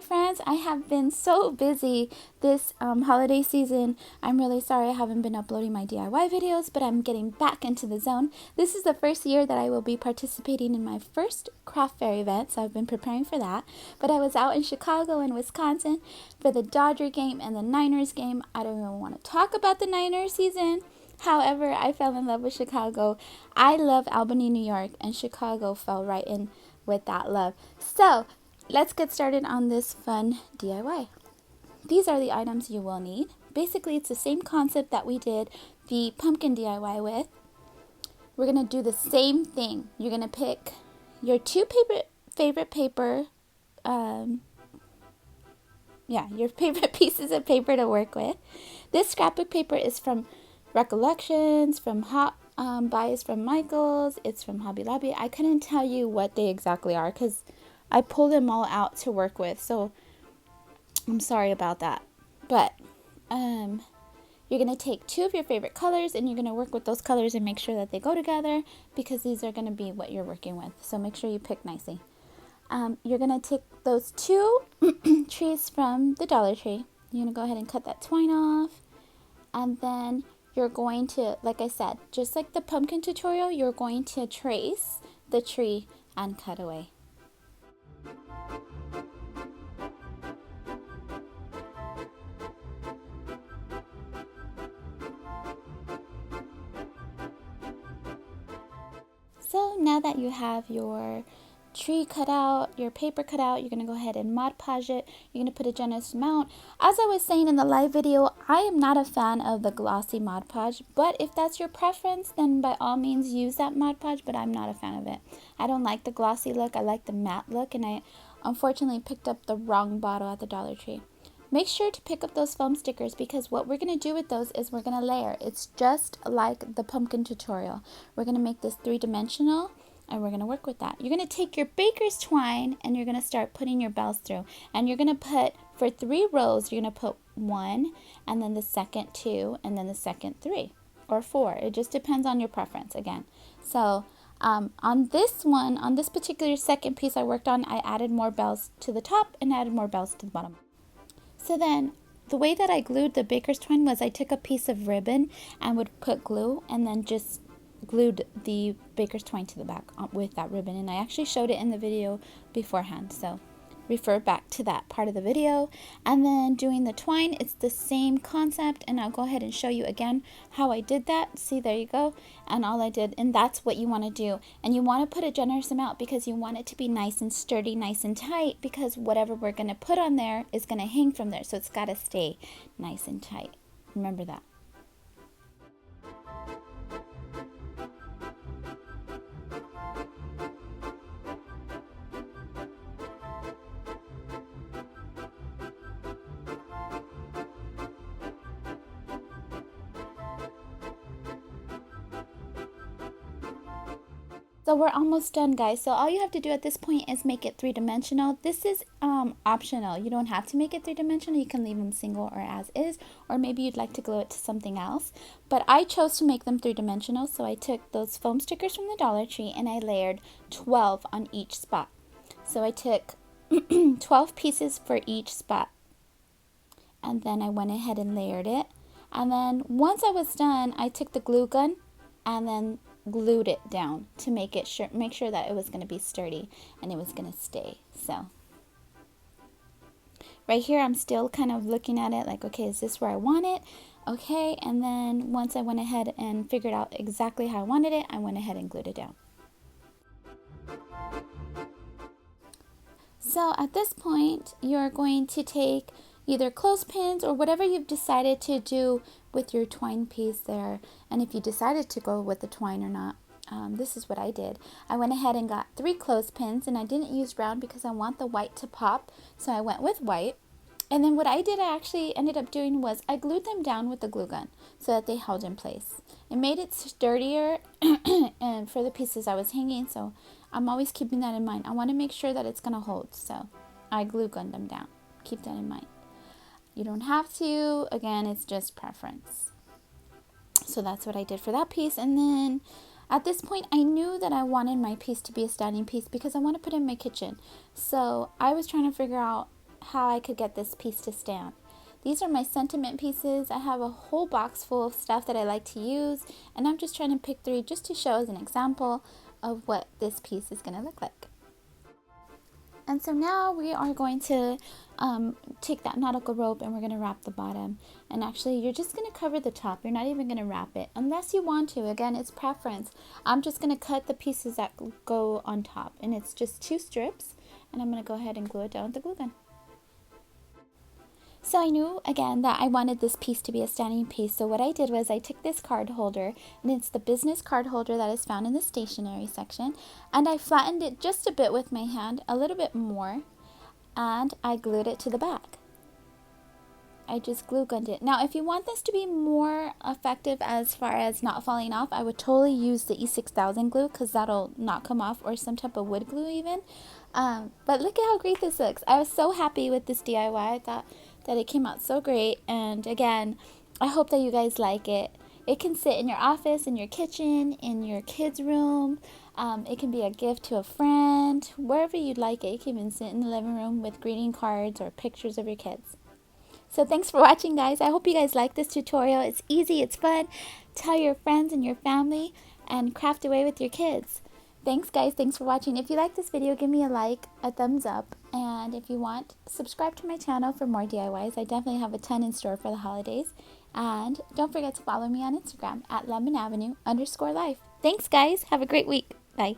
friends. I have been so busy this holiday season. I'm really sorry I haven't been uploading my DIY videos, but I'm getting back into the zone. This is the first year that I will be participating in my first craft fair event, so I've been preparing for that. But I was out in Chicago and Wisconsin for the Dodger game and the Niners game. I don't even want to talk about the Niners season. However, I fell in love with Chicago. I love Albany, New York, and Chicago fell right in with that love. So let's get started on this fun DIY. These are the items you will need. Basically, it's the same concept that we did the pumpkin DIY with. We're going to do the same thing. You're going to pick your two favorite paper, your favorite pieces of paper to work with. This scrapbook paper is from Recollections, from Hot Buys from Michaels. It's from Hobby Lobby. I couldn't tell you what they exactly are because I pulled them all out to work with, so I'm sorry about that. But you're going to take two of your favorite colors and you're going to work with those colors and make sure that they go together because these are going to be what you're working with. So make sure you pick nicely. You're going to take those two trees from the Dollar Tree. You're going to go ahead and cut that twine off. And then you're going to, like I said, just like the pumpkin tutorial, you're going to trace the tree and cut away. So now that you have your tree cut out, your paper cut out, you're going to go ahead and Mod Podge it. You're going to put a generous amount. As I was saying in the live video, I am not a fan of the glossy Mod Podge, but if that's your preference, then by all means use that Mod Podge, but I'm not a fan of it. I don't like the glossy look. I like the matte look, and I unfortunately picked up the wrong bottle at the Dollar Tree. Make sure to pick up those foam stickers because what we're going to do with those is we're going to layer. It's just like the pumpkin tutorial. We're going to make this three-dimensional. And we're going to work with that. You're going to take your baker's twine and you're going to start putting your bells through. And you're going to put, for 3 rows, you're going to put 1, and then the second 2, and then the second 3 or 4. It just depends on your preference again. So on this particular second piece I worked on, I added more bells to the top and added more bells to the bottom. So then the way that I glued the baker's twine was I took a piece of ribbon and would put glue and then just glued the baker's twine to the back with that ribbon, and I actually showed it in the video beforehand, so refer back to that part of the video. And then doing the twine, it's the same concept, and I'll go ahead and show you again how I did that. See, there you go. And all I did, and that's what you want to do, and you want to put a generous amount because you want it to be nice and sturdy, nice and tight, because whatever we're going to put on there is going to hang from there, so it's got to stay nice and tight. Remember that. So we're almost done, guys. So all you have to do at this point is make it 3-dimensional. This is optional. You don't have to make it 3-dimensional. You can leave them single or as is, or maybe you'd like to glue it to something else. But I chose to make them 3-dimensional, so I took those foam stickers from the Dollar Tree and I layered 12 on each spot. So I took 12 pieces for each spot. And then I went ahead and layered it. And then once I was done, I took the glue gun and then glued it down to make sure that it was going to be sturdy and it was going to stay. So right here I'm still kind of looking at it like, okay, is this where I want it? Okay, and then once I went ahead and figured out exactly how I wanted it, I went ahead and glued it down. So at this point you're going to take either clothespins or whatever you've decided to do with your twine piece there. And if you decided to go with the twine or not, this is what I did. I went ahead and got 3 clothespins, and I didn't use round because I want the white to pop, so I went with white. And then what I actually ended up doing was I glued them down with the glue gun so that they held in place. It made it sturdier and for the pieces I was hanging, so I'm always keeping that in mind. I want to make sure that it's going to hold, so I glue gunned them down. Keep that in mind. You don't have to. Again, it's just preference. So that's what I did for that piece. And then at this point, I knew that I wanted my piece to be a standing piece because I want to put it in my kitchen. So I was trying to figure out how I could get this piece to stand. These are my sentiment pieces. I have a whole box full of stuff that I like to use, and I'm just trying to pick 3 just to show as an example of what this piece is going to look like. And so now we are going to take that nautical rope and we're going to wrap the bottom. And actually, you're just going to cover the top. You're not even going to wrap it unless you want to. Again, it's preference. I'm just going to cut the pieces that go on top. And it's just 2 strips. And I'm going to go ahead and glue it down with the glue gun. So I knew, again, that I wanted this piece to be a standing piece. So what I did was I took this card holder, and it's the business card holder that is found in the stationery section, and I flattened it just a bit with my hand, a little bit more, and I glued it to the back. I just glue gunned it. Now, if you want this to be more effective as far as not falling off, I would totally use the E6000 glue because that'll not come off, or some type of wood glue even. But look at how great this looks. I was so happy with this DIY. I thought that it came out so great, and again, I hope that you guys like it. It can sit in your office, in your kitchen, in your kids' room. It can be a gift to a friend, wherever you'd like it. It can even sit in the living room with greeting cards or pictures of your kids. So thanks for watching, guys. I hope you guys like this tutorial. It's easy, it's fun. Tell your friends and your family and craft away with your kids. Thanks, guys. Thanks for watching. If you like this video, give me a like, a thumbs up, and if you want, subscribe to my channel for more DIYs. I definitely have a ton in store for the holidays. And don't forget to follow me on Instagram at @lemonavenue_life. Thanks, guys. Have a great week. Bye.